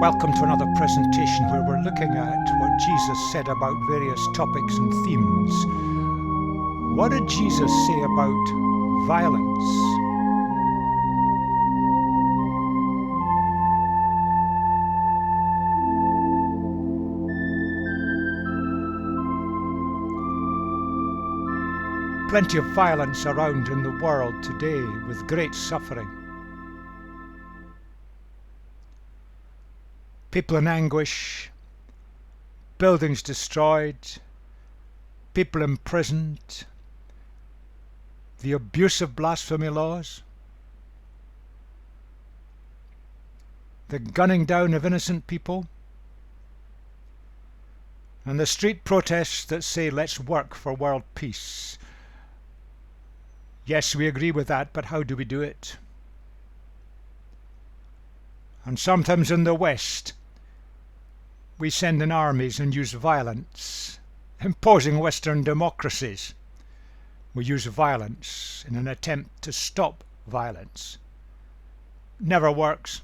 Welcome to another presentation where we're looking at what Jesus said about various topics and themes. What did Jesus say about violence? Plenty of violence around in the world today with great suffering. People in anguish, buildings destroyed, people imprisoned, the abuse of blasphemy laws, the gunning down of innocent people, and the street protests that say, let's work for world peace. Yes, we agree with that, but how do we do it? And sometimes in the West, we send in armies and use violence, imposing Western democracies. We use violence in an attempt to stop violence. Never works.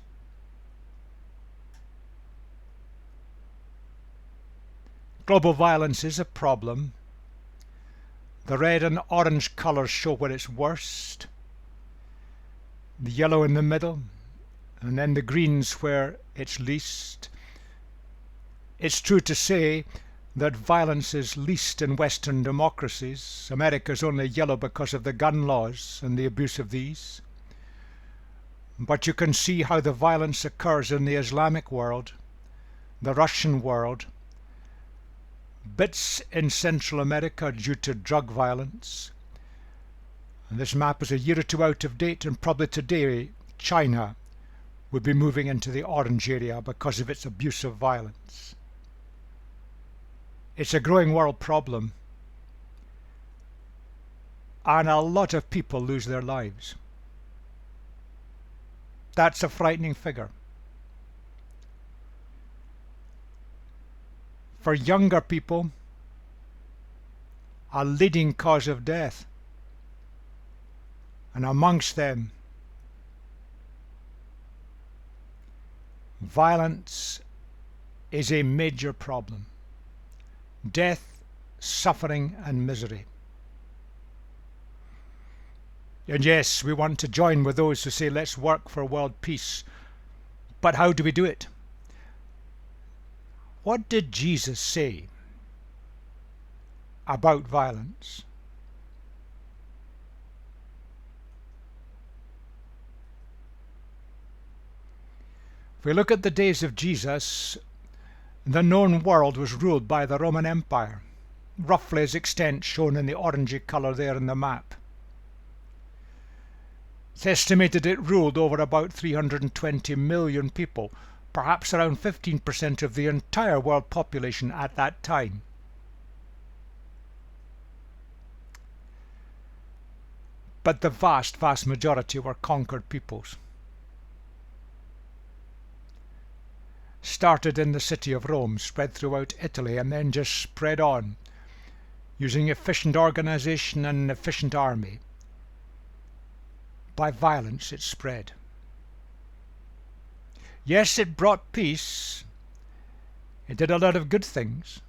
Global violence is a problem. The red and orange colours show where it's worst, the yellow in the middle, and then the greens where it's least. It's true to say that violence is least in Western democracies. America's only yellow because of the gun laws and the abuse of these. But you can see how the violence occurs in the Islamic world, the Russian world, bits in Central America due to drug violence. And this map is a year or two out of date, and probably today China would be moving into the orange area because of its abuse of violence. It's a growing world problem, and a lot of people lose their lives. That's a frightening figure. For younger people, a leading cause of death, and amongst them, violence is a major problem. Death, suffering and misery. And yes, we want to join with those who say let's work for world peace. But how do we do it? What did Jesus say about violence? If we look at the days of Jesus, the known world was ruled by the Roman Empire, roughly its extent shown in the orangey colour there in the map. It's estimated it ruled over about 320 million people, perhaps around 15% of the entire world population at that time. But the vast majority were conquered peoples. Started in the city of Rome, spread throughout Italy, and then just spread on, using efficient organization and an efficient army. By violence it spread. Yes, it brought peace. It did a lot of good things,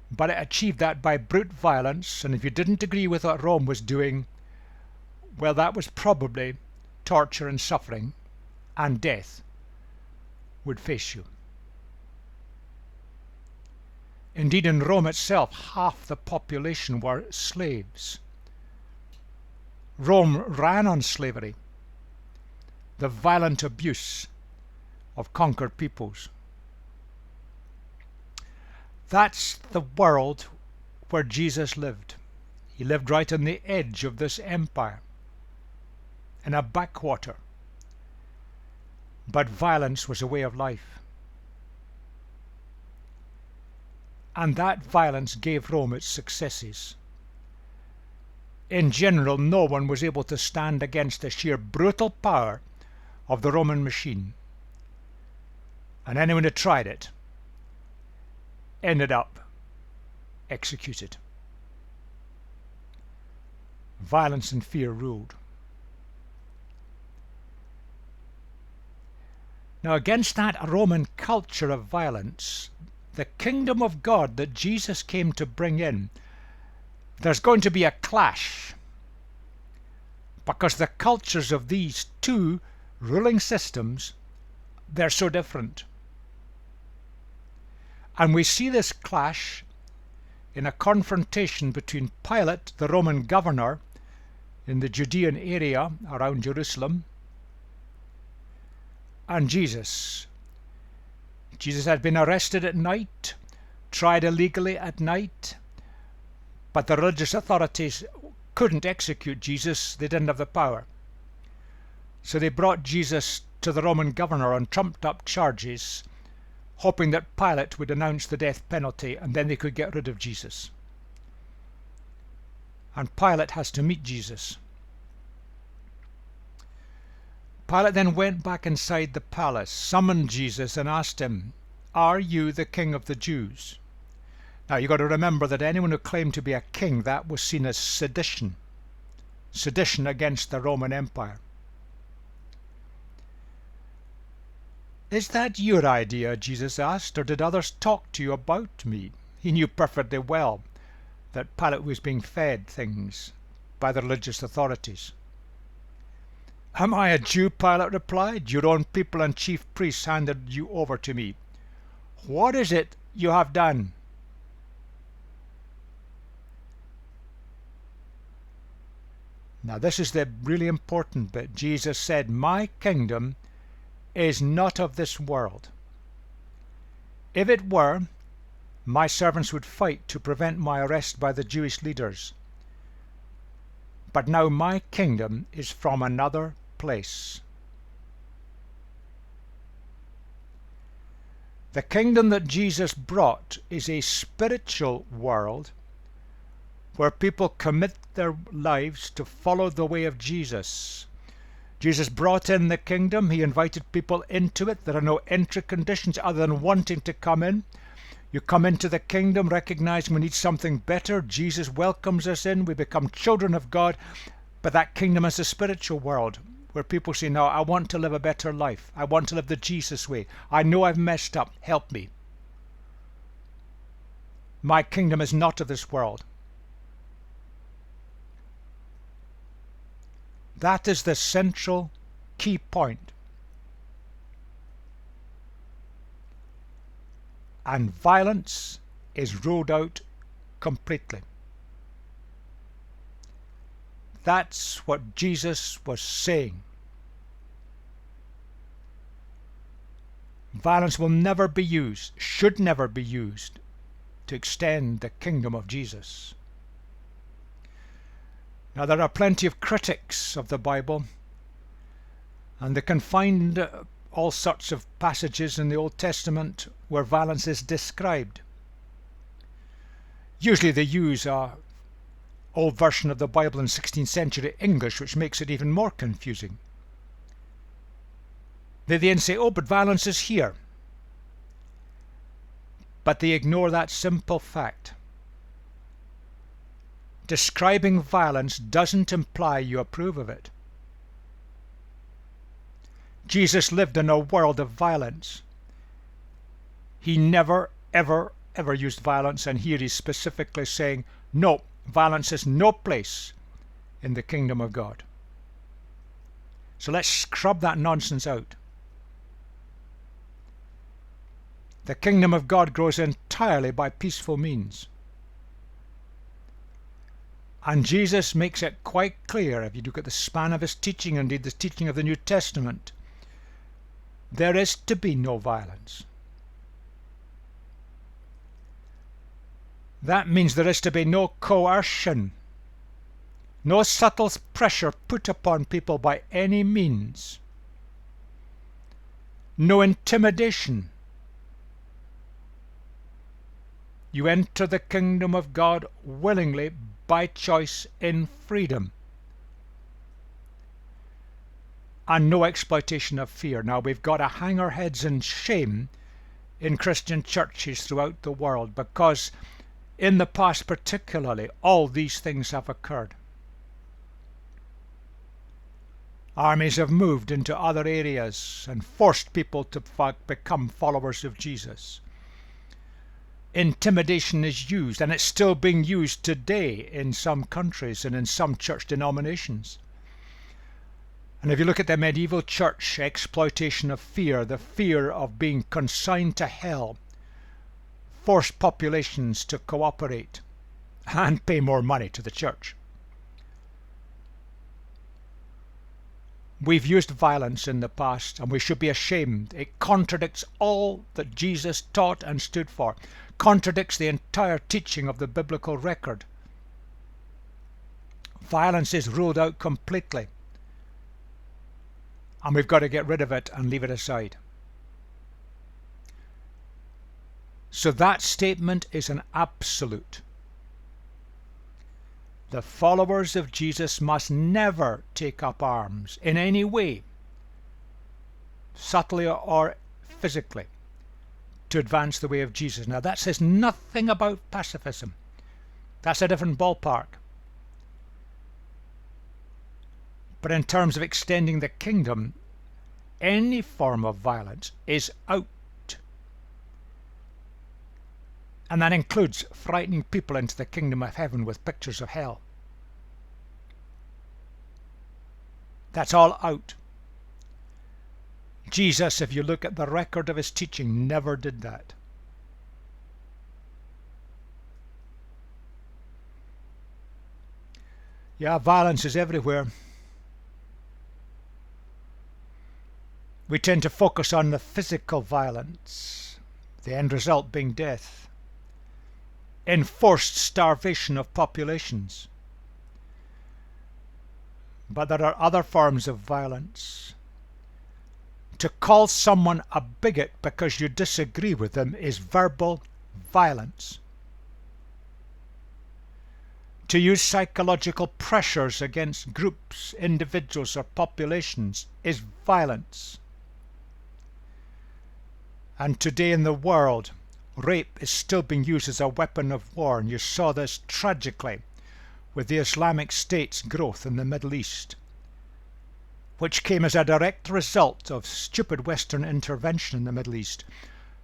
but it achieved that by brute violence, and if you didn't agree with what Rome was doing, well, that was probably torture and suffering, and death would face you. Indeed, in Rome itself, half the population were slaves. Rome ran on slavery, the violent abuse of conquered peoples. That's the world where Jesus lived. He lived right on the edge of this empire, in a backwater. But violence was a way of life. And that violence gave Rome its successes. In general, no one was able to stand against the sheer brutal power of the Roman machine. And anyone who tried it ended up executed. Violence and fear ruled. Now, against that Roman culture of violence, the kingdom of God that Jesus came to bring in, there's going to be a clash, because the cultures of these two ruling systems, they're so different. And we see this clash in a confrontation between Pilate, the Roman governor in the Judean area around Jerusalem, and Jesus. Jesus had been arrested at night, tried illegally at night, but the religious authorities couldn't execute Jesus. They didn't have the power. So they brought Jesus to the Roman governor on trumped-up charges, hoping that Pilate would announce the death penalty and then they could get rid of Jesus. And Pilate has to meet Jesus. Pilate then went back inside the palace, summoned Jesus and asked him, "Are you the king of the Jews?" Now you've got to remember that anyone who claimed to be a king, that was seen as sedition. Sedition against the Roman Empire. "Is that your idea?" Jesus asked, "or did others talk to you about me?" He knew perfectly well that Pilate was being fed things by the religious authorities. "Am I a Jew?" Pilate replied. "Your own people and chief priests handed you over to me. What is it you have done?" Now this is the really important bit. Jesus said, "My kingdom is not of this world. If it were, my servants would fight to prevent my arrest by the Jewish leaders. But now my kingdom is from another place." The kingdom that Jesus brought is a spiritual world where people commit their lives to follow the way of Jesus. Jesus brought in the kingdom. He invited people into it. There are no entry conditions other than wanting to come in. You come into the kingdom recognizing we need something better. Jesus welcomes us in. We become children of God. But that kingdom is a spiritual world where people say, "No, I want to live a better life. I want to live the Jesus way. I know I've messed up. Help me. My kingdom is not of this world." That is the central key point. And violence is ruled out completely. That's what Jesus was saying. Violence will never be used, should never be used, to extend the kingdom of Jesus. Now there are plenty of critics of the Bible, and they can find all sorts of passages in the Old Testament where violence is described. Usually they use an old version of the Bible in 16th century English, which makes it even more confusing. They then say, "Oh, but violence is here." But they ignore that simple fact. Describing violence doesn't imply you approve of it. Jesus lived in a world of violence. He never, ever, ever used violence, and here he's specifically saying, no, violence has no place in the kingdom of God. So let's scrub that nonsense out. The kingdom of God grows entirely by peaceful means. And Jesus makes it quite clear, if you look at the span of his teaching, indeed the teaching of the New Testament, there is to be no violence. That means there is to be no coercion, no subtle pressure put upon people by any means, no intimidation. You enter the kingdom of God willingly, by choice, in freedom. And no exploitation of fear. Now we've got to hang our heads in shame in Christian churches throughout the world, because in the past particularly all these things have occurred. Armies have moved into other areas and forced people to become followers of Jesus. Intimidation is used, and it's still being used today in some countries and in some church denominations. And if you look at the medieval church exploitation of fear, the fear of being consigned to hell, forced populations to cooperate and pay more money to the church. We've used violence in the past, and we should be ashamed. It contradicts all that Jesus taught and stood for, contradicts the entire teaching of the biblical record. Violence is ruled out completely, and we've got to get rid of it and leave it aside. So that statement is an absolute. The followers of Jesus must never take up arms in any way, subtly or physically, to advance the way of Jesus. Now that says nothing about pacifism. That's a different ballpark. But in terms of extending the kingdom, any form of violence is out. And that includes frightening people into the kingdom of heaven with pictures of hell. That's all out. Jesus, if you look at the record of his teaching, never did that. Yeah, violence is everywhere. We tend to focus on the physical violence, the end result being death, enforced starvation of populations. But there are other forms of violence. To call someone a bigot because you disagree with them is verbal violence. To use psychological pressures against groups, individuals, or populations is violence. And today in the world, rape is still being used as a weapon of war, and you saw this tragically with the Islamic State's growth in the Middle East, which came as a direct result of stupid Western intervention in the Middle East,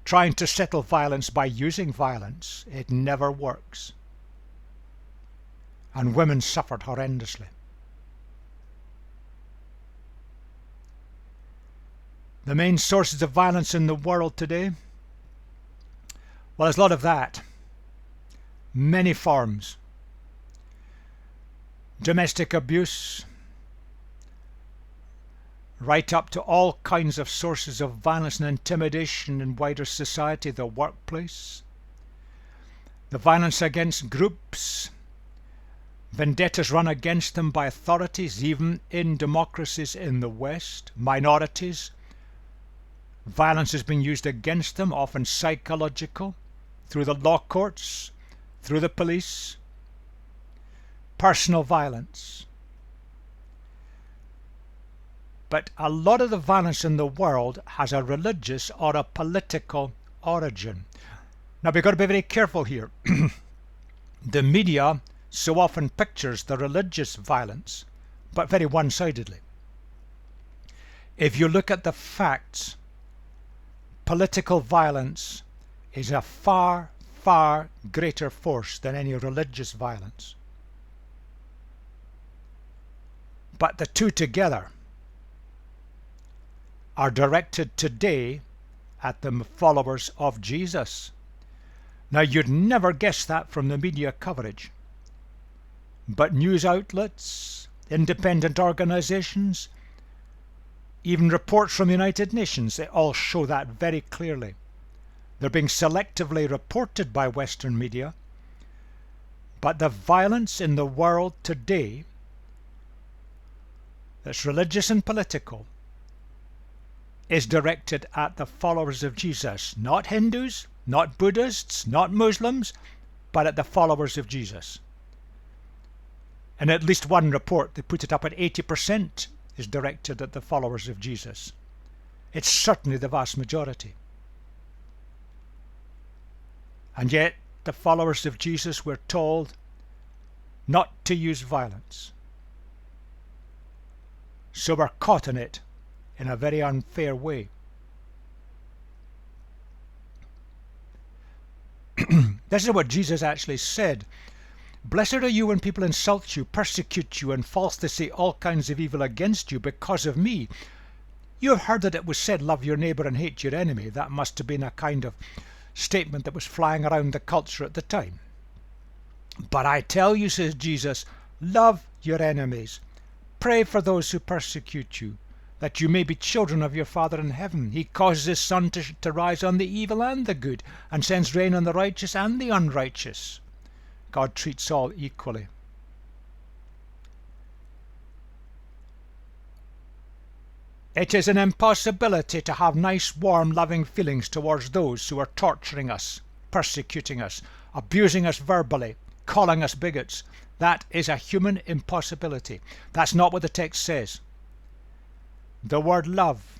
trying to settle violence by using violence. It never works. And women suffered horrendously. The main sources of violence in the world today, well, there's a lot of that. Many forms. Domestic abuse, right up to all kinds of sources of violence and intimidation in wider society, the workplace, the violence against groups, vendettas run against them by authorities, even in democracies in the West, minorities. Violence is being used against them, often psychological, through the law courts, through the police. Personal violence. But a lot of the violence in the world has a religious or a political origin. Now we've got to be very careful here. The media so often pictures the religious violence, but very one-sidedly. If you look at the facts, political violence is a far, far greater force than any religious violence. But the two together are directed today at the followers of Jesus. Now you'd never guess that from the media coverage. But news outlets, independent organizations, even reports from the United Nations, they all show that very clearly. They're being selectively reported by Western media. But the violence in the world today that's religious and political is directed at the followers of Jesus. Not Hindus, not Buddhists, not Muslims, but at the followers of Jesus. In at least one report, they put it up at 80% is directed at the followers of Jesus. It's certainly the vast majority. And yet, the followers of Jesus were told not to use violence. So we're caught in it in a very unfair way. This is what Jesus actually said. Blessed are you when people insult you, persecute you, and falsely say all kinds of evil against you because of me. You have heard that it was said, love your neighbour and hate your enemy. That must have been a kind of statement that was flying around the culture at the time. But I tell you, says Jesus, love your enemies. Pray for those who persecute you, that you may be children of your Father in heaven. He causes his sun to rise on the evil and the good, and sends rain on the righteous and the unrighteous. God treats all equally. It is an impossibility to have nice, warm, loving feelings towards those who are torturing us, persecuting us, abusing us verbally, calling us bigots. That is a human impossibility. That's not what the text says. The word love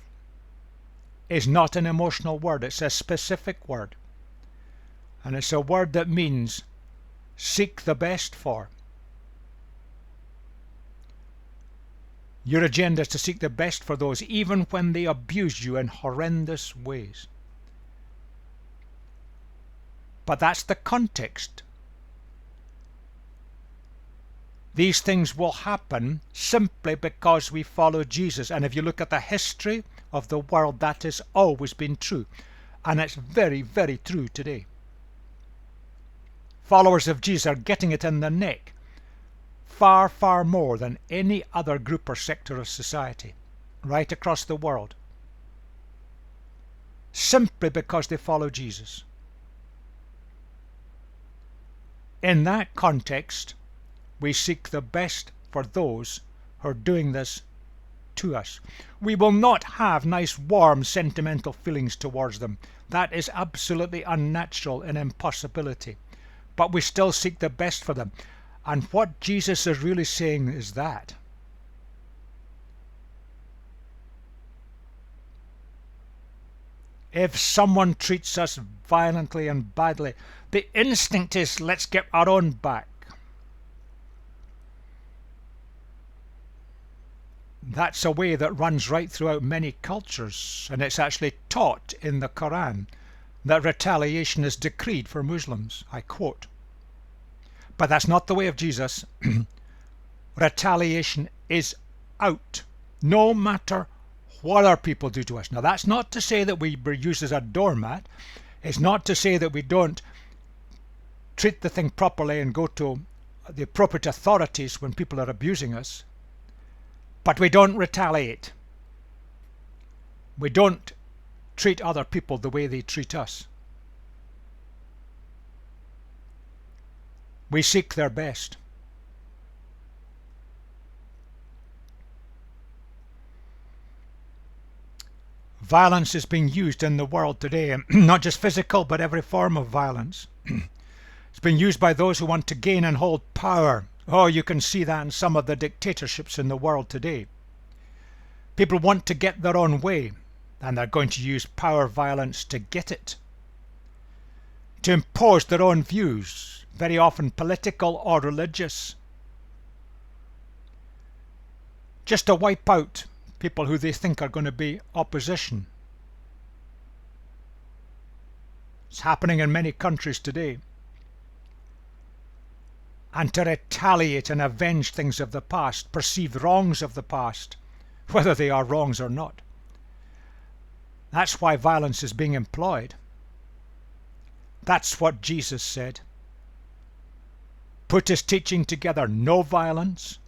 is not an emotional word. It's a specific word. And it's a word that means seek the best for. Your agenda is to seek the best for those, even when they abuse you in horrendous ways. But that's the context. These things will happen simply because we follow Jesus. And if you look at the history of the world, that has always been true. And it's very, very true today. Followers of Jesus are getting it in the neck far, far more than any other group or sector of society, right across the world, simply because they follow Jesus. In that context, we seek the best for those who are doing this to us. We will not have nice, warm, sentimental feelings towards them. That is absolutely unnatural and impossibility. But we still seek the best for them. And what Jesus is really saying is that if someone treats us violently and badly, the instinct is, let's get our own back. That's a way that runs right throughout many cultures, and it's actually taught in the Quran that retaliation is decreed for Muslims. I quote. But that's not the way of Jesus. Retaliation is out, no matter what our people do to us. Now, that's not to say that we were used as a doormat. It's not to say that we don't treat the thing properly and go to the appropriate authorities when people are abusing us. But we don't retaliate. We don't treat other people the way they treat us. We seek their best. Violence is being used in the world today, not just physical, but every form of violence. It's being used by those who want to gain and hold power. Oh, you can see that in some of the dictatorships in the world today. People want to get their own way, and they're going to use power violence to get it. To impose their own views, very often political or religious. Just to wipe out people who they think are going to be opposition. It's happening in many countries today. And to retaliate and avenge things of the past, perceived wrongs of the past, whether they are wrongs or not. That's why violence is being employed. That's what Jesus said. Put his teaching together, no violence.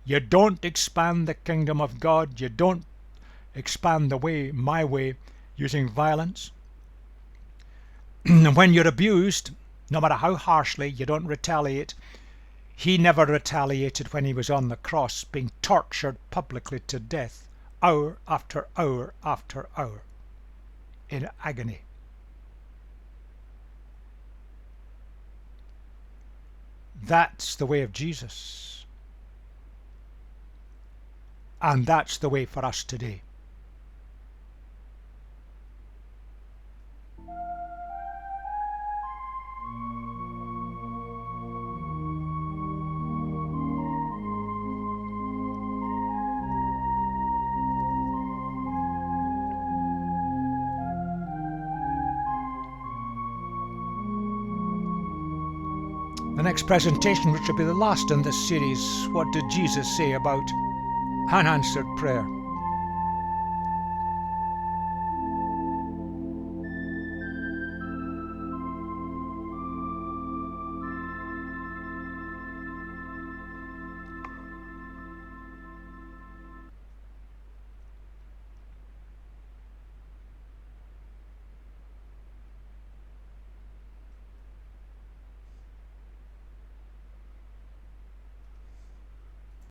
You don't expand the kingdom of God. You don't expand the way, my way, using violence. When you're abused, no matter how harshly, you don't retaliate. He never retaliated when he was on the cross, being tortured publicly to death, hour after hour after hour, in agony. That's the way of Jesus. And that's the way for us today. next presentation, which will be the last in this series, what did Jesus say about unanswered prayer?